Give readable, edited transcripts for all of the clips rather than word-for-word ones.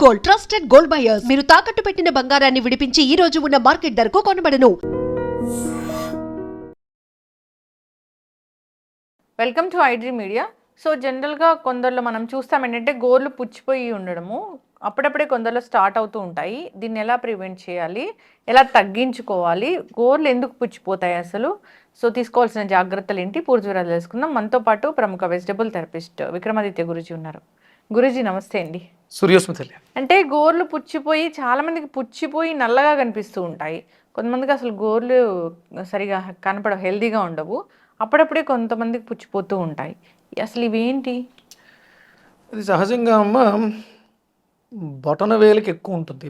Gold, trusted gold buyers. మీరు తాకట్టు పెట్టిన బంగారాన్ని విడిపించి ఈ రోజు ఉన్న మార్కెట్ ధరకు కొనబడను. Welcome to iDream media. So జనరల్గా కొందరిలో మనం చూస్తాం ఏంటంటే గోర్లు పుచ్చిపోయి ఉండడము అప్పుడప్పుడే కొందరిలో స్టార్ట్ అవుతూ ఉంటాయి. దీన్ని ఎలా ప్రివెంట్ చేయాలి, ఎలా తగ్గించుకోవాలి, గోర్లు ఎందుకు పుచ్చిపోతాయి అసలు, సో తీసుకోవాల్సిన జాగ్రత్తలు ఏంటి, పూర్తి వివరాలు తెలుసుకుందాం. మనతో పాటు ప్రముఖ వెజిటబుల్ థెరపిస్ట్ విక్రమాదిత్య గురూజీ ఉన్నారు. గురూజీ నమస్తే అండి. సూర్యోస్మితల్లి అంటే గోర్లు పుచ్చిపోయి చాలా మందికి పుచ్చిపోయి నల్లగా కనిపిస్తూ ఉంటాయి. కొంతమందికి అసలు గోర్లు సరిగా కనపడవు, హెల్దీగా ఉండవు. అప్పుడప్పుడే కొంతమందికి పుచ్చిపోతూ ఉంటాయి. అసలు ఇవేంటి? అది సహజంగా అమ్మ బొటన వేలుకి ఎక్కువ ఉంటుంది.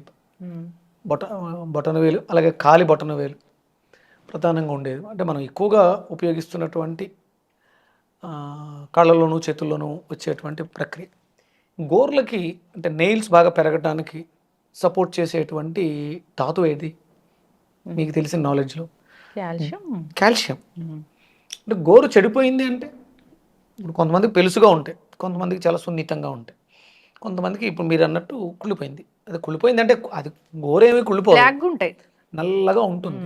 బొటన వేలు అలాగే కాలి బొటన వేలు ప్రధానంగా ఉండేది. అంటే మనం ఎక్కువగా ఉపయోగిస్తున్నటువంటి కాళ్ళలోనూ చేతుల్లోనూ వచ్చేటువంటి ప్రక్రియ. గోర్లకి అంటే నెయిల్స్ బాగా పెరగడానికి సపోర్ట్ చేసేటువంటి ధాతువు ఏది మీకు తెలిసిన నాలెడ్జ్లో? కాల్షియం. అంటే గోరు చెడిపోయింది అంటే ఇప్పుడు కొంతమందికి పెలుసుగా ఉంటాయి, కొంతమందికి చాలా సున్నితంగా ఉంటాయి, కొంతమందికి ఇప్పుడు మీరు అన్నట్టు కుళ్ళిపోయింది. అది కుళ్ళిపోయింది అంటే అది గోరేమి కుళ్ళిపోయి ఉంటాయి, నల్లగా ఉంటుంది.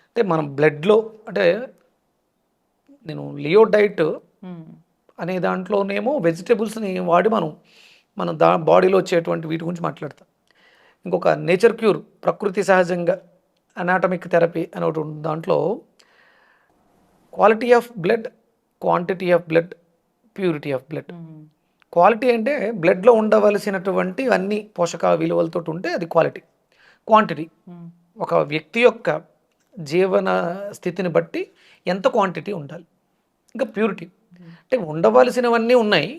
అంటే మనం బ్లడ్లో అంటే నేను లియో డైట్ అనే దాంట్లోనేమో వెజిటేబుల్స్ని వాడి మన బాడీలో వచ్చేటువంటి వీటి గురించి మాట్లాడతాం. ఇంకొక నేచర్ క్యూర్, ప్రకృతి సహజంగా అనాటమిక్ థెరపీ అనే ఒకటి ఉంది. దాంట్లో quality of blood, quantity of blood, purity of blood. Quality అంటే బ్లడ్లో ఉండవలసినటువంటి అన్ని పోషక విలువలతో ఉంటే అది క్వాలిటీ. క్వాంటిటీ ఒక వ్యక్తి యొక్క జీవన స్థితిని బట్టి ఎంత క్వాంటిటీ ఉండాలి. ఇంకా ప్యూరిటీ అంటే ఉండవలసినవన్నీ ఉన్నాయి,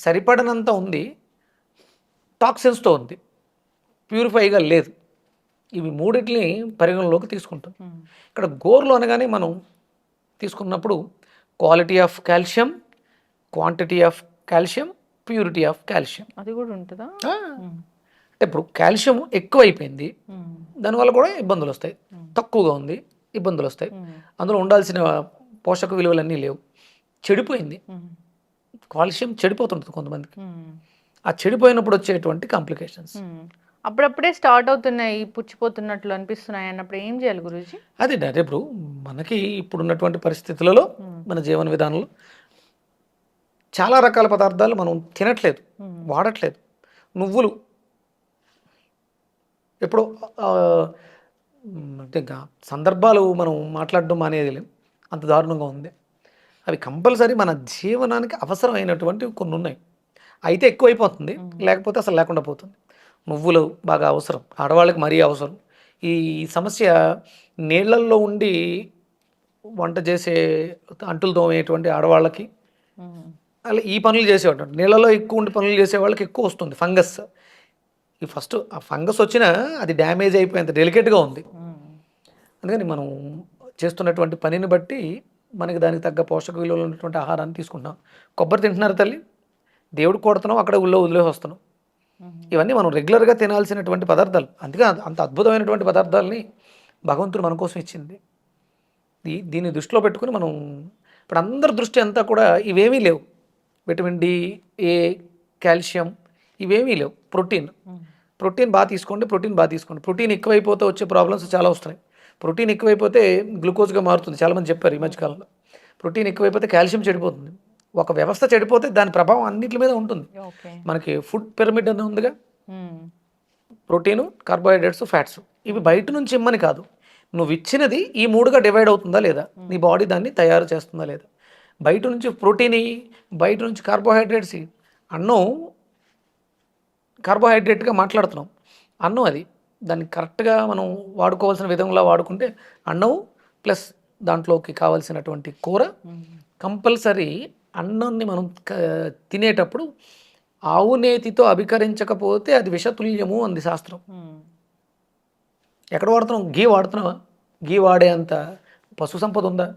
సరిపడనంత ఉంది, టాక్సిన్స్తో ఉంది, ప్యూరిఫైగా లేదు. ఇవి మూడిటిని పరిగణలోకి తీసుకుంటాం. ఇక్కడ గోర్లు అనగానే మనం తీసుకున్నప్పుడు quality of calcium, quantity of calcium, purity of calcium అది కూడా ఉంటుందా? అంటే ఇప్పుడు కాల్షియం ఎక్కువైపోయింది, దానివల్ల కూడా ఇబ్బందులు వస్తాయి. తక్కువగా ఉంది, ఇబ్బందులు వస్తాయి. అందులో ఉండాల్సిన పోషక విలువలన్నీ లేవు, చెడిపోయింది. కాల్షియం చెడిపోతుంటుంది కొంతమందికి. ఆ చెడిపోయినప్పుడు వచ్చేటువంటి కాంప్లికేషన్స్. అప్పుడప్పుడే స్టార్ట్ అవుతున్నాయి, పుచ్చిపోతున్నట్లు అనిపిస్తున్నాయి అన్నప్పుడు ఏం చేయాలి గురూజీ? అదే అంటే ఇప్పుడు మనకి ఇప్పుడున్నటువంటి పరిస్థితులలో మన జీవన విధానంలో చాలా రకాల పదార్థాలు మనం తినట్లేదు, వాడట్లేదు. నువ్వులు ఎప్పుడు అంటే సందర్భాలు మనం మాట్లాడడం అనేది అంత దారుణంగా ఉంది. అవి కంపల్సరీ మన జీవనానికి అవసరమైనటువంటి కొన్ని ఉన్నాయి. అయితే ఎక్కువైపోతుంది, లేకపోతే అసలు లేకుండా పోతుంది. నువ్వులు బాగా అవసరం, ఆడవాళ్ళకి మరీ అవసరం. ఈ సమస్య నీళ్ళల్లో ఉండి వంట చేసే అంటులు తోమేటువంటి ఆడవాళ్ళకి, అలా ఈ పనులు చేసేవాళ్ళు నీళ్ళలో ఎక్కువ ఉండి పనులు చేసే వాళ్ళకి ఎక్కువ వస్తుంది ఫంగస్. ఈ ఫస్ట్ ఆ ఫంగస్ వచ్చినా అది డ్యామేజ్ అయిపోయేంత డెలికేట్గా ఉంది. అందుకని మనం చేస్తున్నటువంటి పనిని బట్టి మనకి దానికి తగ్గ పోషక విలువలు ఉన్నటువంటి ఆహారాన్ని తీసుకుంటున్నాం. కొబ్బరి తింటున్నారు తల్లి, దేవుడు కొడుతున్నాం, అక్కడ ఊళ్ళో వదిలేసి వస్తున్నాం. ఇవన్నీ మనం రెగ్యులర్గా తినాల్సినటువంటి పదార్థాలు. అందుకే అంత అద్భుతమైనటువంటి పదార్థాలని భగవంతుడు మన కోసం ఇచ్చింది. దీన్ని దృష్టిలో పెట్టుకుని మనం ఇప్పుడు అందరి దృష్టి అంతా కూడా ఇవేమీ లేవు. విటమిన్ డి, ఏ, కాల్షియం ఇవేమీ లేవు. ప్రోటీన్ బాగా తీసుకోండి, ప్రోటీన్ ఎక్కువైపోతే వచ్చే ప్రాబ్లమ్స్ చాలా వస్తున్నాయి. ప్రోటీన్ ఎక్కువైపోతే గ్లూకోజ్గా మారుతుంది, చాలామంది చెప్పారు ఈ మధ్యకాలంలో. ప్రోటీన్ ఎక్కువైపోతే కాల్షియం చెడిపోతుంది. ఒక వ్యవస్థ చెడిపోతే దాని ప్రభావం అన్నిటి మీద ఉంటుంది. మనకి ఫుడ్ పిరమిడ్ అని ఉందిగా, ప్రోటీను, కార్బోహైడ్రేట్స్, ఫ్యాట్స్. ఇవి బయట నుంచి ఇమ్మని కాదు, నువ్వు ఇచ్చినది ఈ మూడుగా డివైడ్ అవుతుందా లేదా, నీ బాడీ దాన్ని తయారు చేస్తుందా లేదా. బయట నుంచి ప్రోటీన్, బయట నుంచి కార్బోహైడ్రేట్స్. అన్నం కార్బోహైడ్రేట్గా మాట్లాడుతున్నాం, అన్నం అది దాన్ని కరెక్ట్గా మనం వాడుకోవాల్సిన విధంగా వాడుకుంటే అన్నం ప్లస్ దాంట్లోకి కావాల్సినటువంటి కూర కంపల్సరీ. అన్నాన్ని మనం తినేటప్పుడు ఆవు నేతితో అభికరించకపోతే అది విషతుల్యము అంది శాస్త్రం. ఎక్కడ వాడుతున్నాం? గీ వాడుతున్నావా? గీ వాడే అంత పశు సంపద ఉందా?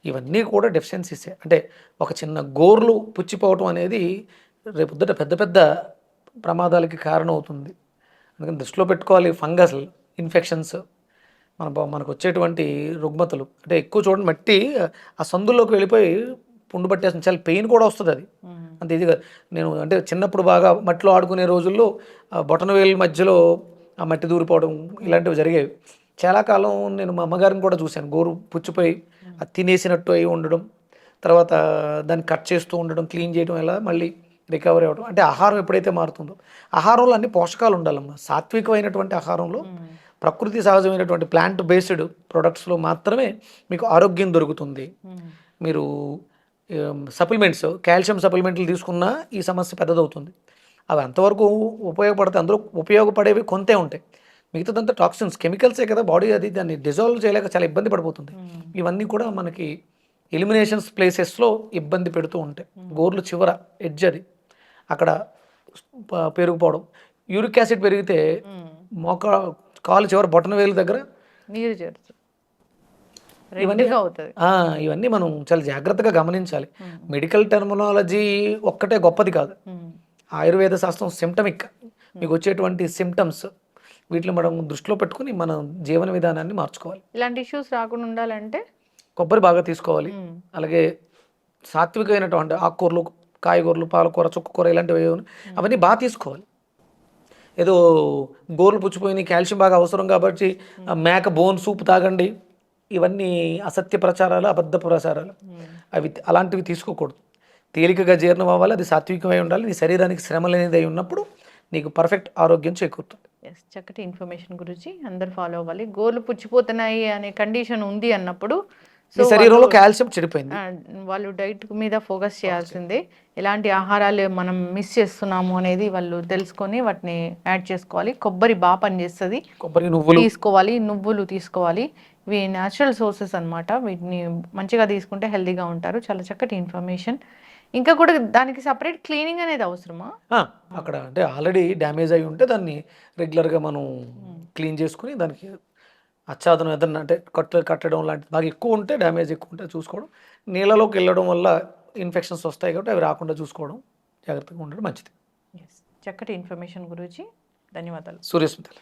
ఇవన్నీ కూడా డెఫిషియన్సీసే. అంటే ఒక చిన్న గోర్లు పుచ్చిపోవటం అనేది రేపొద్దుట పెద్ద పెద్ద ప్రమాదాలకి కారణం అవుతుంది. అందుకని దృష్టిలో పెట్టుకోవాలి. ఫంగస్ ఇన్ఫెక్షన్స్, మనకు వచ్చేటువంటి రుగ్మతలు అంటే ఎక్కువ చూడండి, మట్టి ఆ సందుల్లోకి వెళ్ళిపోయి పుండు పట్టేస్తుంది, చాలా పెయిన్ కూడా వస్తుంది. అది అంత ఇది కాదు. నేను అంటే చిన్నప్పుడు బాగా మట్టిలో ఆడుకునే రోజుల్లో బొటనవేలు మధ్యలో ఆ మట్టి దూరిపోవడం ఇలాంటివి జరిగేవి. చాలా కాలం నేను మా అమ్మగారిని కూడా చూశాను. గోరు పుచ్చిపోయి అది తినేసినట్టు అయి ఉండడం, తర్వాత దాన్ని కట్ చేస్తూ ఉండడం, క్లీన్ చేయడం, ఇలా మళ్ళీ రికవరీ అవ్వడం. అంటే ఆహారం ఎప్పుడైతే మారుతుందో, ఆహారంలో అన్ని పోషకాలు ఉండాలమ్మా. సాత్వికమైనటువంటి ఆహారంలో ప్రకృతి సహజమైనటువంటి ప్లాంట్ బేస్డ్ ప్రొడక్ట్స్లో మాత్రమే మీకు ఆరోగ్యం దొరుకుతుంది. మీరు సప్లిమెంట్స్, కాల్షియం సప్లిమెంట్లు తీసుకున్నా ఈ సమస్య పెద్దదవుతుంది. అవి అంతవరకు ఉపయోగపడతాయి, అందులో ఉపయోగపడేవి కొంతే ఉంటాయి. మిగతాదంతా టాక్సిన్స్, కెమికల్సే కదా. బాడీ అది దాన్ని డిజాల్వ్ చేయలేక చాలా ఇబ్బంది పడిపోతుంది. ఇవన్నీ కూడా మనకి ఎలిమినేషన్స్ ప్లేసెస్లో ఇబ్బంది పెడుతూ ఉంటాయి. గోర్లు చివర ఎడ్జ్ అది అక్కడ పెరిగిపోవడం, యూరిక్ యాసిడ్ పెరిగితే కాలు చివర బొటన వేలు దగ్గర నీరు చేరుతుంది, ఇవన్నీ రెడ్గా అవుతుంది. ఇవన్నీ మనం చాలా జాగ్రత్తగా గమనించాలి. మెడికల్ టెర్మినాలజీ ఒక్కటే గొప్పది కాదు. ఆయుర్వేద శాస్త్రం సిమ్టమిక్, మీకు వచ్చేటువంటి సిమ్టమ్స్ వీటిని మనం దృష్టిలో పెట్టుకుని మన జీవన విధానాన్ని మార్చుకోవాలి. ఇలాంటి ఇష్యూస్ రాకుండా ఉండాలంటే కొబ్బరి బాగా తీసుకోవాలి. అలాగే సాత్వికమైనటువంటి ఆకుకూరలు, కాయగూరలు, పాలకూర, చుక్కకూర ఇలాంటివి అవన్నీ బాగా తీసుకోవాలి. ఏదో గోర్లు పుచ్చిపోయినాయి, కాల్షియం బాగా అవసరం కాబట్టి మేక బోన్ సూప్ తాగండి, ఇవన్నీ అసత్య ప్రచారాలు, అబద్ధ ప్రచారాలు. అవి అలాంటివి తీసుకోకూడదు. తేలికగా జీర్ణం అవ్వాలి, అది సాత్వికమై ఉండాలి, నీ శరీరానికి శ్రమ లేనిది అయి ఉన్నప్పుడు నీకు పర్ఫెక్ట్ ఆరోగ్యం చేకూరుతుంది. చక్కటి ఇన్ఫర్మేషన్ గురించి అందరు ఫాలో అవ్వాలి. గోర్లు పుచ్చిపోతున్నాయి అనే కండిషన్ ఉంది అన్నప్పుడు ఈ శరీరంలో కాల్షియం చెడిపోయింది, వాళ్ళు డైట్ మీద ఫోకస్ చేయాల్సిందే. ఎలాంటి ఆహారాలు మనం మిస్ చేస్తున్నాము అనేది వాళ్ళు తెలుసుకొని వాటిని యాడ్ చేసుకోవాలి. కొబ్బరి బాగా పనిచేస్తుంది, కొబ్బరి నువ్వులు తీసుకోవాలి, నువ్వులు తీసుకోవాలి. ఇవి న్యాచురల్ సోర్సెస్ అన్నమాట. వీటిని మంచిగా తీసుకుంటే హెల్తీగా ఉంటారు. చాలా చక్కటి ఇన్ఫర్మేషన్. ఇంకా కూడా దానికి సపరేట్ క్లీనింగ్ అనేది అవసరమా? అక్కడ అంటే ఆల్రెడీ డ్యామేజ్ అయి ఉంటే దాన్ని రెగ్యులర్గా మనం క్లీన్ చేసుకుని దానికి ఆచ్ఛాదనం ఏదన్నా అంటే కట్టడం లాంటిది బాగా ఎక్కువ ఉంటే, డ్యామేజ్ ఎక్కువ ఉంటే చూసుకోవడం. నీళ్ళలోకి వెళ్ళడం వల్ల ఇన్ఫెక్షన్స్ వస్తాయి కాబట్టి అవి రాకుండా చూసుకోవడం, జాగ్రత్తగా ఉండడం మంచిది. చక్కటి ఇన్ఫర్మేషన్ గురించి ధన్యవాదాలు. సూర్యస్మితలు.